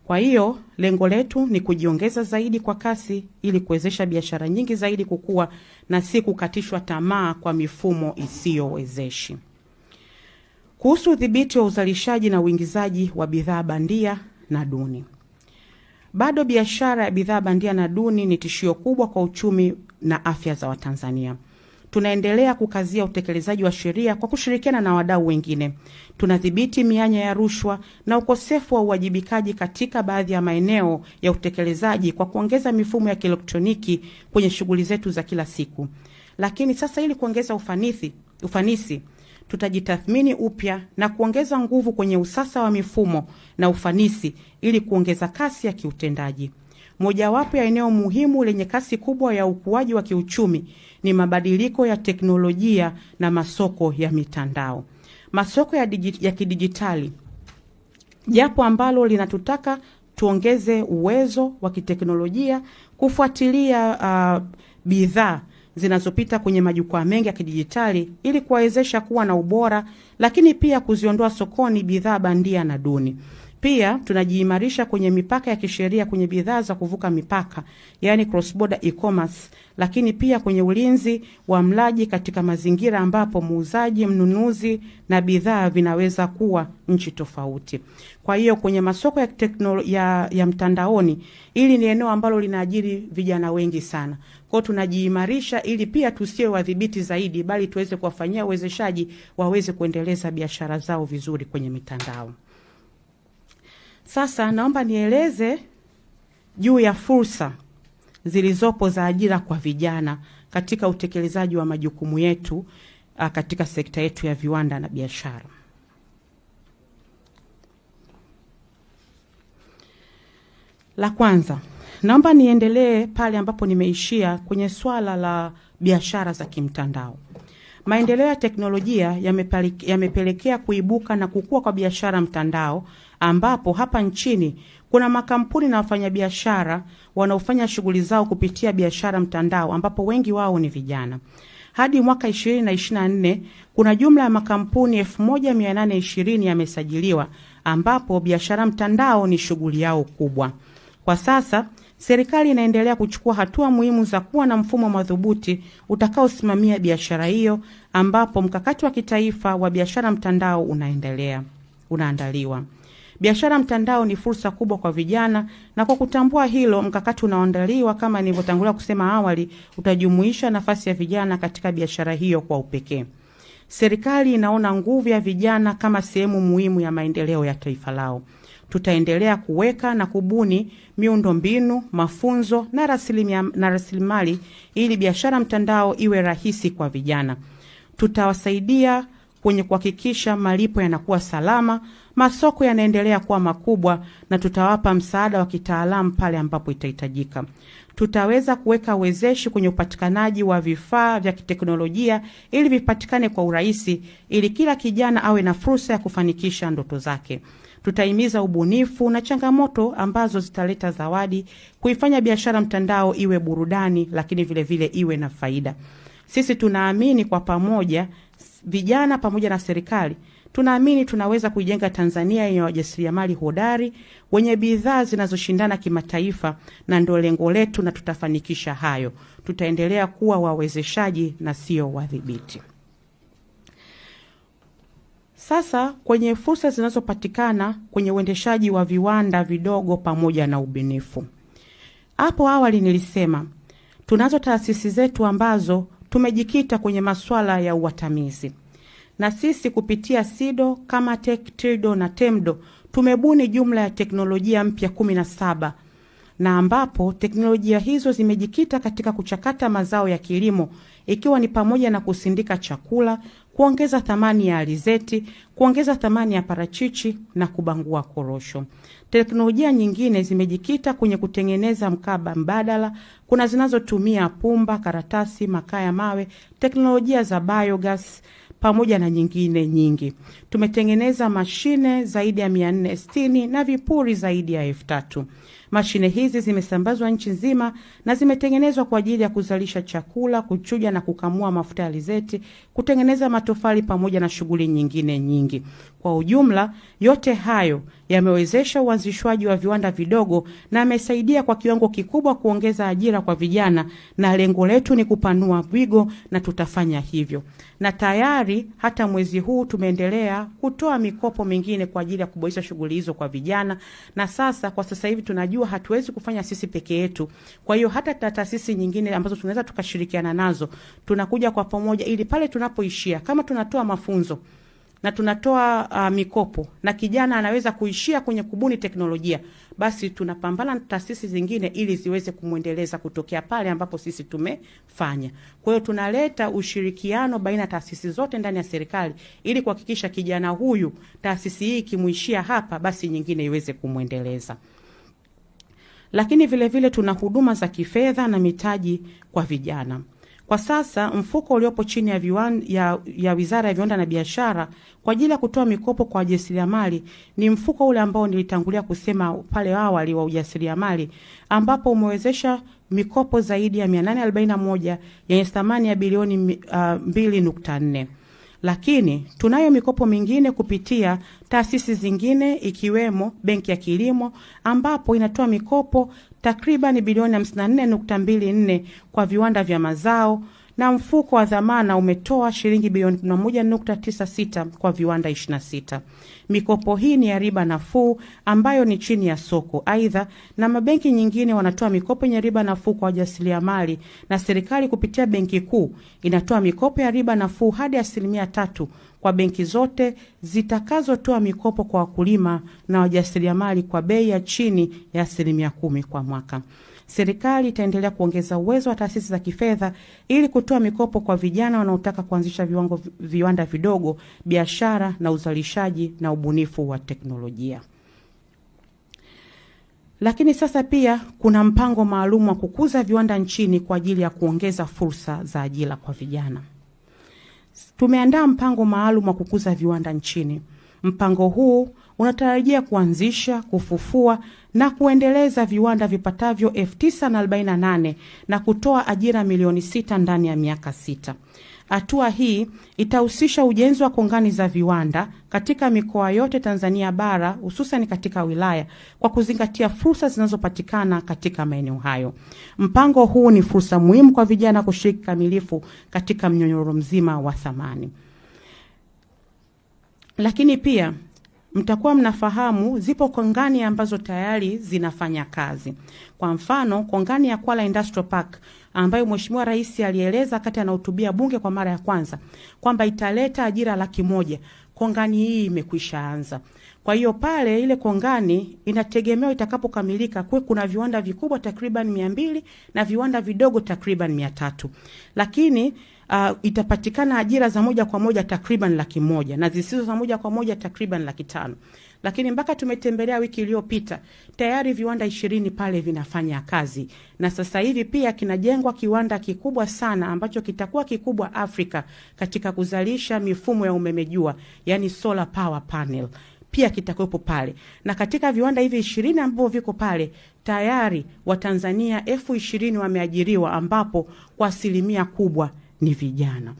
A: Kwa hiyo lengo letu ni kujiongeza zaidi kwa kasi ili kuwezesha biashara nyingi zaidi kukua na si kukatishwa tamaa kwa mifumo isiyowezeshi. Kuhusu udhibiti wa uzalishaji na uingizaji wa bidhaa bandia na duni. Bado biashara ya bidhaa bandia na duni ni tishio kubwa kwa uchumi na afya za Watanzania. Tunaendelea kukazia utekelezaji wa sheria kwa kushirikiana na wadau wengine. Tunadhibiti mianya ya rushwa na ukosefu wa uwajibikaji katika baadhi ya maeneo ya utekelezaji kwa kuongeza mifumo ya kielektroniki kwenye shughuli zetu za kila siku. Lakini sasa ili kuongeza ufanisi, tutajitathmini upya na kuongeza nguvu kwenye usasa wa mifumo na ufanisi ili kuongeza kasi ya kiutendaji. Mojawapo ya eneo muhimu lenye kasi kubwa ya ukuaji wa kiuchumi ni mabadiliko ya teknolojia na masoko ya mitandao. Masoko ya kidijitali, japo ambalo linatutaka tuongeze uwezo wa kiteknolojia kufuatilia bidhaa zinazopita kwenye majukwaa mengi ya kidijitali ili kuwawezesha kuwa na ubora, lakini pia kuziondoa sokoni bidhaa bandia na duni. Pia tunajiimarisha kwenye mipaka ya kisheria kwenye bidhaa za kuvuka mipaka, yani cross border e-commerce, lakini pia kwenye ulinzi wa mlaji katika mazingira ambapo muuzaji, mnunuzi na bidhaa vinaweza kuwa nchi tofauti. Kwa hiyo kwenye masoko ya mtandaoni, ili ni eneo ambalo linaajiri vijana wengi sana. Kwa hiyo tunajiimarisha ili pia tusiwe wadhibiti zaidi, bali tuweze kuwafanyia uwezeshaji waweze kuendeleza biashara zao vizuri kwenye mitandao. Sasa naomba nieleze juu ya fursa zilizopo za ajira kwa vijana katika utekelezaji wa majukumu yetu katika sekta yetu ya viwanda na biashara. La kwanza, naomba niendelee pale ambapo nimeishia kwenye swala la biashara za kimtandao. Maendeleo ya teknolojia yamepelekea kuibuka na kukua kwa biashara mtandao, ambapo hapa nchini kuna makampuni na wafanyabiashara wanaofanya shughuli zao kupitia biashara mtandao, ambapo wengi wao ni vijana. Hadi mwaka 2024 kuna jumla ya makampuni 1820 yamesajiliwa, ambapo biashara mtandao ni shughuli yao kubwa. Kwa sasa serikali inaendelea kuchukua hatua muhimu za kuwa na mfumo madhubuti utakaosimamia biashara hiyo, ambapo mkakati wa kitaifa wa biashara mtandao unaandaliwa. Biashara mtandao ni fursa kubwa kwa vijana, na kwa kutambua hilo, mkakati unaoandaliwa kama nilivyotangulia kusema awali utajumuisha nafasi ya vijana katika biashara hiyo kwa upekee. Serikali inaona nguvu ya vijana kama sehemu muhimu ya maendeleo ya taifa lao. Tutaendelea kuweka na kubuni miundombinu, mafunzo na rasilimali ili biashara mtandao iwe rahisi kwa vijana. Tutawasaidia kwenye kuhakikisha malipo yanakuwa salama, masoko yanaendelea kuwa makubwa, na tutawapa msaada wa kitaalamu pale ambapo itahitajika. Tutaweza kuweka uwezeshi kwenye upatikanaji wa vifaa vya kiteknolojia ili vipatikane kwa urahisi, ili kila kijana awe na fursa ya kufanikisha ndoto zake. Tutahimiza ubunifu na changamoto ambazo zitaleta zawadi, kuifanya biashara mtandao iwe burudani, lakini vile vile iwe na faida. Sisi tunaamini kwa pamoja, vijana pamoja na serikali, tunaamini tunaweza kujenga Tanzania yenye wajasiriamali hodari, wenye bidhaa zinazoshindana kimataifa, na ndio lengo letu, na tutafanikisha hayo. Tutaendelea kuwa wawezeshaji na sio wadhibiti. Sasa kwenye fursa zinazopatikana kwenye uendeshaji wa viwanda vidogo pamoja na ubunifu. Hapo awali nilisema tunazo taasisi zetu ambazo tumejikita kwenye masuala ya uwatamizi. Na sisi kupitia SIDO, kama TECTILDO na TEMDO tumebuni jumla ya teknolojia mpya 17, na ambapo teknolojia hizo zimejikita katika kuchakata mazao ya kilimo, ikiwa ni pamoja na kusindika chakula, kuongeza thamani ya alizeti, kuongeza thamani ya parachichi na kubangua korosho. Teknolojia nyingine zimejikita kwenye kutengeneza mkaba mbadala. Kuna zinazotumia pumba, karatasi, makaa ya mawe, teknolojia za biogas pamoja na nyingine nyingi. Tumetengeneza mashine zaidi ya 460 na vipuri zaidi ya 3000. Mashine hizi zimesambazwa nchi nzima na zimetengenezwa kwa ajili ya kuzalisha chakula, kuchuja na kukamua mafuta ya alizeti, kutengeneza matofali pamoja na shughuli nyingine nyingi. Kwa ujumla, yote hayo yamewezesha uanzishwaji wa viwanda vidogo na yamesaidia kwa kiwango kikubwa kuongeza ajira kwa vijana, na lengo letu ni kupanua wigo na tutafanya hivyo. Na tayari hata mwezi huu tumeendelea kutoa mikopo mingine kwa ajili ya kuboresha shughuli hizo kwa vijana, na kwa sasa hivi tunajua hatuwezi kufanya sisi peke yetu. Kwa hiyo hata taasisi nyingine ambazo tunaweza tukashirikiana nazo, tunakuja kwa pamoja ili pale tunapoishia, kama tunatoa mafunzo na tunatoa mikopo na kijana anaweza kuishia kwenye kubuni teknolojia, basi tunapambana na taasisi zingine ili ziweze kumuendeleza kutokea pale ambapo sisi tumefanya. Kwa hiyo tunaleta ushirikiano baina ya taasisi zote ndani ya serikali ili kuhakikisha kijana huyu, taasisi hii kimuishia hapa, basi nyingine iweze kumuendeleza. Lakini vile vile tuna huduma za kifedha na mitaji kwa vijana. Kwa sasa mfuko uliopo chini ya Wizara ya Viwanda na Biashara kwa ajili ya kutoa mikopo kwa wajasiriamali ni mfuko ule ambao nilitangulia kusema pale awali wa ujasiriamali, ambapo umewezesha mikopo zaidi ya 841 yenye thamani ya bilioni 2.4. Lakini tunayo mikopo mingine kupitia taasisi zingine ikiwemo Benki ya Kilimo ambapo inatoa mikopo takriban bilioni 54.24 kwa viwanda vya mazao, na mfuko wa dhamana umetoa shilingi bilioni 1.96 kwa viwanda 26. Mikopo hii ni ya riba nafuu ambayo ni chini ya soko. Aidha, na mabenki nyingine wanatoa mikopo yenye riba nafuu kwa wajasiriamali, na serikali kupitia Benki Kuu inatoa mikopo ya riba nafuu hadi 3% kwa benki zote zitakazotoa mikopo kwa wakulima na wajasiriamali kwa bei ya chini ya 10% kwa mwaka. Serikali itaendelea kuongeza uwezo wa taasisi za kifedha ili kutoa mikopo kwa vijana wanaotaka kuanzisha viwanda vidogo, biashara na uzalishaji na ubunifu wa teknolojia. Lakini sasa pia kuna mpango maalum wa kukuza viwanda nchini kwa ajili ya kuongeza fursa za ajira kwa vijana. Tumeandaa mpango maalum wa kukuza viwanda nchini. Mpango huu unatarajia kuanzisha, kufufua na kuendeleza viwanda vipatavyo 948 na kutoa ajira milioni 6 ndani ya miaka 6. Hatua hii itahusisha ujenzi wa kongani za viwanda katika mikoa yote Tanzania bara, hususan katika wilaya, kwa kuzingatia fursa zinazopatikana katika maeneo hayo. Mpango huu ni fursa muhimu kwa vijana kushiriki kamilifu katika mnyororo mzima wa thamani. Lakini pia mtakuwa mnafahamu zipo kongani ambazo tayari zinafanya kazi. Kwa mfano, kongani ya Kwala Industrial Park ambayo Mheshimiwa Rais alieleza wakati anahutubia bunge kwa mara ya kwanza kwamba italeta ajira 100,000. Kongani hii imekwisha anza. Kwa hiyo pale ile kongani inategemewa itakapokamilika kuwe kuna viwanda vikubwa takriban 200 na viwanda vidogo takriban 300. Lakini itapatikana ajira za moja kwa moja takriban 100,000 na zisizo za moja kwa moja takriban 500,000. Lakini mpaka tumetembelea wiki iliyopita tayari viwanda 20 pale vinafanya kazi, na sasa hivi pia kinajengwa kiwanda kikubwa sana ambacho kitakuwa kikubwa Afrika katika kuzalisha mifumo ya umeme jua, yani solar power panel, pia kitakuwepo pale. Na katika viwanda hivi 20 ambavyo viko pale tayari Watanzania 20,000 wameajiriwa, ambapo kwa asilimia kubwa ni vijana.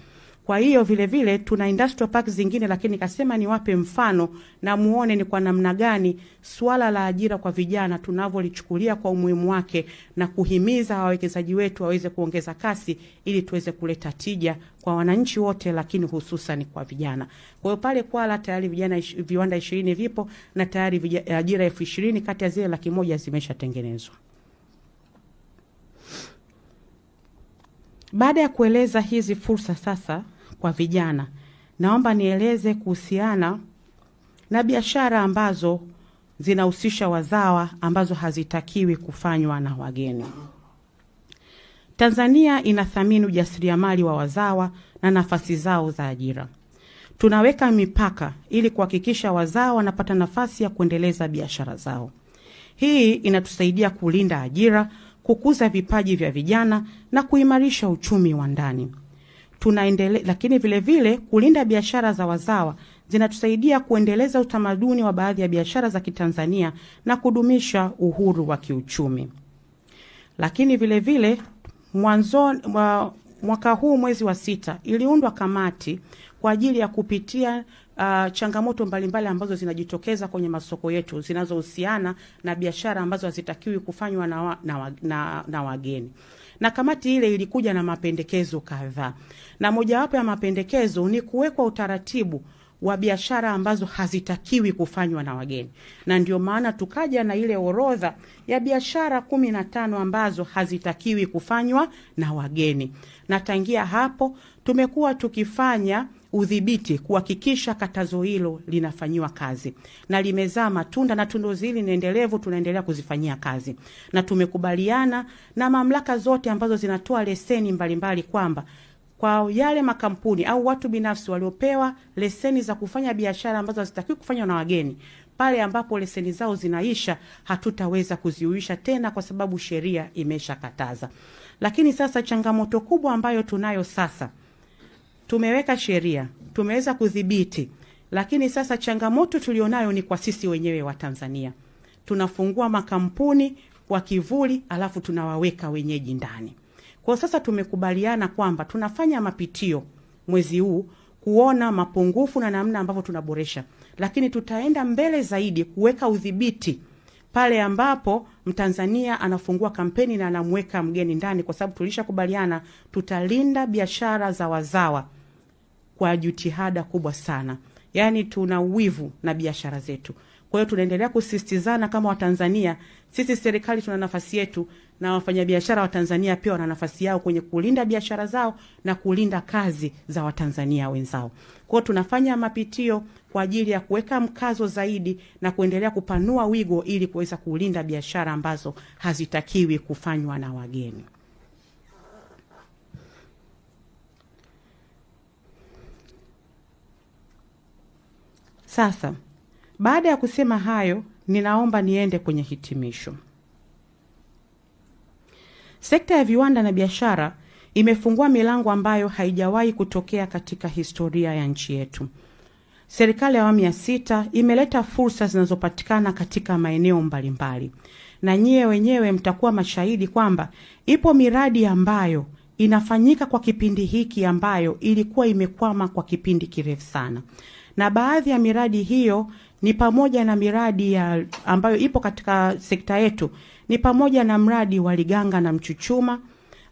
A: Kwa hiyo vile vile tuna industrial park zingine, lakini nikasema niwape mfano na muone ni kwa namna gani swala la ajira kwa vijana tunavyolichukulia kwa umuhimu wake, na kuhimiza wawekezaji wetu waweze kuongeza kasi ili tuweze kuleta tija kwa wananchi wote, lakini hususan kwa vijana. Kwa hiyo pale Kwala tayari viwanda 20 vipo na tayari ajira 20,000 kati ya zile 100,000 zimeshatengenezwa. Baada ya kueleza hizi fursa sasa kwa vijana, naomba nieleze kuhusiana na biashara ambazo zinahusisha wazawa ambazo hazitakiwi kufanywa na wageni. Tanzania inathamini ujasiriamali wa wazawa na nafasi zao za ajira. tunaweka mipaka ili kuhakikisha wazao wanapata nafasi ya kuendeleza biashara zao. Hii inatusaidia kulinda ajira, kukuza vipaji vya vijana na kuimarisha uchumi wa ndani. Lakini vile vile kulinda biashara za wazawa zinatusaidia kuendeleza utamaduni wa baadhi ya biashara za Kitanzania na kudumisha uhuru wa kiuchumi. Lakini vile vile mwaka huu mwezi wa 6 iliundwa kamati kwa ajili ya kupitia changamoto mbalimbali ambazo zinajitokeza kwenye masoko yetu zinazohusiana na biashara ambazo hazitakiwi kufanywa na wageni. Na kamati ile ilikuja na mapendekezo kadhaa. Na mojawapo ya mapendekezo ni kuwekwa utaratibu wa biashara ambazo hazitakiwi kufanywa na wageni. Na ndio maana tukaja na ile orodha ya biashara 15 ambazo hazitakiwi kufanywa na wageni. Na tangia hapo tumekuwa tukifanya udhibiti kuhakikisha katazo hilo linafanywa kazi. Na limezaa matunda, na tunda hili ni endelevu, tunaendelea kuzifanyia kazi. Na tumekubaliana na mamlaka zote ambazo zinatoa leseni mbalimbali kwamba kwa yale makampuni au watu binafsi waliopewa leseni za kufanya biashara ambazo hazitakiwi kufanywa na wageni, pale ambapo leseni zao zinaisha hatutaweza kuziuisha tena kwa sababu sheria imeshakataza. Lakini sasa changamoto kubwa ambayo tunayo sasa, tumeweka sheria, tumeweza kudhibiti, lakini sasa changamoto tulionayo ni kwa sisi wenyewe wa Tanzania. Tunafungua makampuni kwa kivuli alafu tunawaweka wenyeji ndani. Kwa sasa tumekubaliana kwamba tunafanya mapitio mwezi huu kuona mapungufu na namna ambavyo tunaboresha. Lakini tutaenda mbele zaidi kuweka udhibiti pale ambapo Mtanzania anafungua kampeni na anamweka mgeni ndani, kwa sababu tulishakubaliana tutalinda biashara za wazawa kwa jitihada kubwa sana. Yaani tuna uwivu na biashara zetu. Kwa hiyo tunaendelea kusisitizana kama Watanzania, sisi serikali tuna nafasi yetu na wafanyabiashara wa Tanzania pia wana nafasi yao kwenye kulinda biashara zao na kulinda kazi za Watanzania wenzao. Kwa hiyo tunafanya mapitio kwa ajili ya kuweka mkazo zaidi na kuendelea kupanua wigo ili kuweza kulinda biashara ambazo hazitakiwi kufanywa na wageni. Sasa, baada ya kusema hayo, ninaomba niende kwenye hitimisho. Sekta ya viwanda na biashara imefungua milango ambayo haijawahi kutokea katika historia ya nchi yetu. Serikali ya awamu ya 6 imeleta fursa zinazopatikana katika maeneo mbalimbali. Na nyie wenyewe mtakuwa mashahidi kwamba ipo miradi ambayo inafanyika kwa kipindi hiki ambayo ilikuwa imekwama kwa kipindi kirefu sana. Na baadhi ya miradi hiyo ni pamoja na miradi ambayo ipo katika sekta yetu, ni pamoja na mradi wa Liganga na Mchuchuma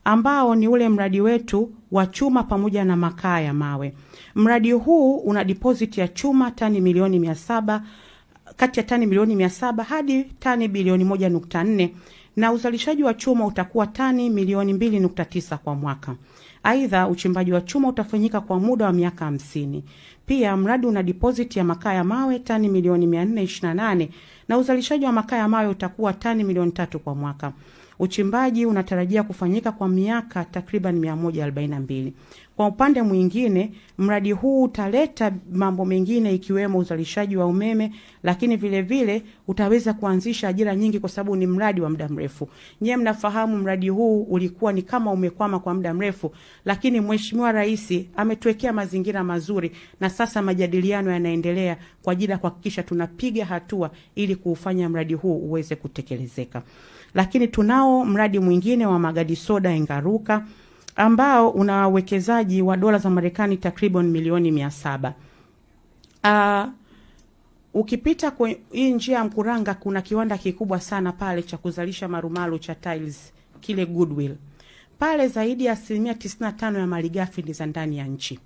A: ambao ni ule mradi wetu wa chuma pamoja na makaa ya mawe. Mradi huu una deposit ya chuma tani milioni 700, kati ya tani milioni 700 hadi tani bilioni 1.4, na uzalishaji wa chuma utakuwa tani milioni 2.9 kwa mwaka. Aidha, uchimbaji wa chuma utafanyika kwa muda wa miaka 50. Pia mradi una deposit ya makaa ya mawe tani milioni 428 na uzalishaji wa makaa ya mawe utakuwa tani milioni 3 kwa mwaka. Uchimbaji unatarajia kufanyika kwa miaka takriban 142. Kwa upande mwingine, mradi huu utaleta mambo mengine ikiwemo uzalishaji wa umeme, lakini vile vile utaweza kuanzisha ajira nyingi kwa sababu ni mradi wa muda mrefu. Nyie mnafahamu mradi huu ulikuwa ni kama umekwama kwa muda mrefu, lakini Mheshimiwa Rais ametuwekea mazingira mazuri na sasa majadiliano yanaendelea kwa ajili ya kuhakikisha tunapiga hatua ili kuufanya mradi huu uweze kutekelezeka. Lakini tunao mradi mwingine wa magadi soda Engaruka ambao una uwekezaji wa dola za Marekani takriban milioni 700. Ukipita kwa hii njia ya Mkuranga kuna kiwanda kikubwa sana pale cha kuzalisha marumaru cha tiles, kile Goodwill. Pale zaidi ya 95% ya malighafi ni za ndani ya nchi.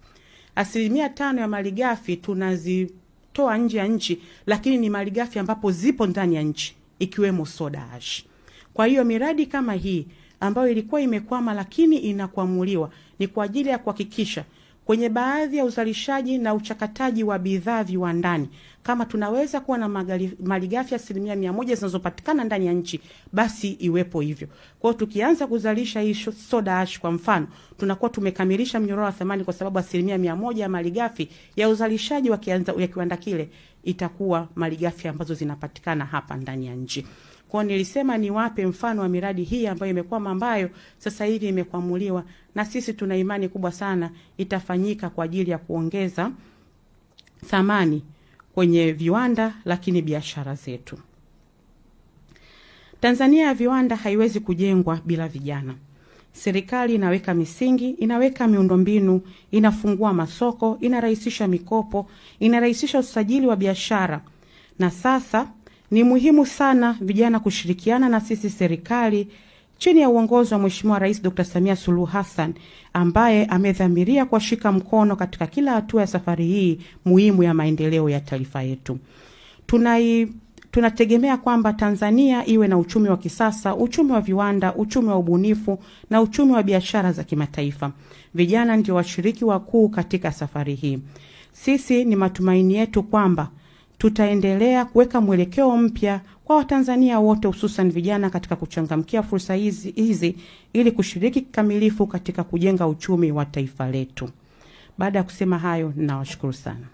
A: 5% ya malighafi tunazitoa nje ya nchi, lakini ni malighafi ambapo zipo ndani ya nchi ikiwemo soda ash. Kwa hiyo miradi kama hii ambayo ilikuwa imekwama lakini inakwamuliwa ni kwa ajili ya kuhakikisha kwenye baadhi ya uzalishaji na uchakataji wa bidhaa viwandani. Kama tunaweza kuwa na malighafi 100% zinazopatikana ndani ya nchi, basi iwepo hivyo. Kwa hiyo tukianza kuzalisha hii soda ash kwa mfano, tunakuwa tumekamilisha mnyororo wa thamani, kwa sababu 100% ya malighafi ya uzalishaji wa kiwanda kile itakuwa malighafi ambazo zinapatikana hapa ndani ya nchi. Kwa nilisema niwape mfano wa miradi hii ambayo imekwama, ambayo sasa hivi imekwamuliwa, na sisi tuna imani kubwa sana itafanyika kwa ajili ya kuongeza thamani kwenye viwanda lakini biashara zetu. Tanzania ya viwanda haiwezi kujengwa bila vijana. Serikali inaweka misingi, inaweka miundombinu, inafungua masoko, inarahisisha mikopo, inarahisisha usajili wa biashara. Na sasa ni muhimu sana vijana kushirikiana na sisi serikali chini ya uongozi wa Mheshimiwa Rais Dr. Samia Suluhu Hassan, ambaye amedhamiria kuwashika mkono katika kila hatua ya safari hii muhimu ya maendeleo ya taifa yetu. Tunategemea kwamba Tanzania iwe na uchumi wa kisasa, uchumi wa viwanda, uchumi wa ubunifu na uchumi wa biashara za kimataifa. Vijana ndio washiriki wakuu katika safari hii. Sisi ni matumaini yetu kwamba tutaendelea kuweka mwelekeo mpya kwa Watanzania wote, hususan vijana, katika kuchangamkia fursa hizi ili kushiriki kikamilifu katika kujenga uchumi wa taifa letu. Baada ya kusema hayo, ninawashukuru sana.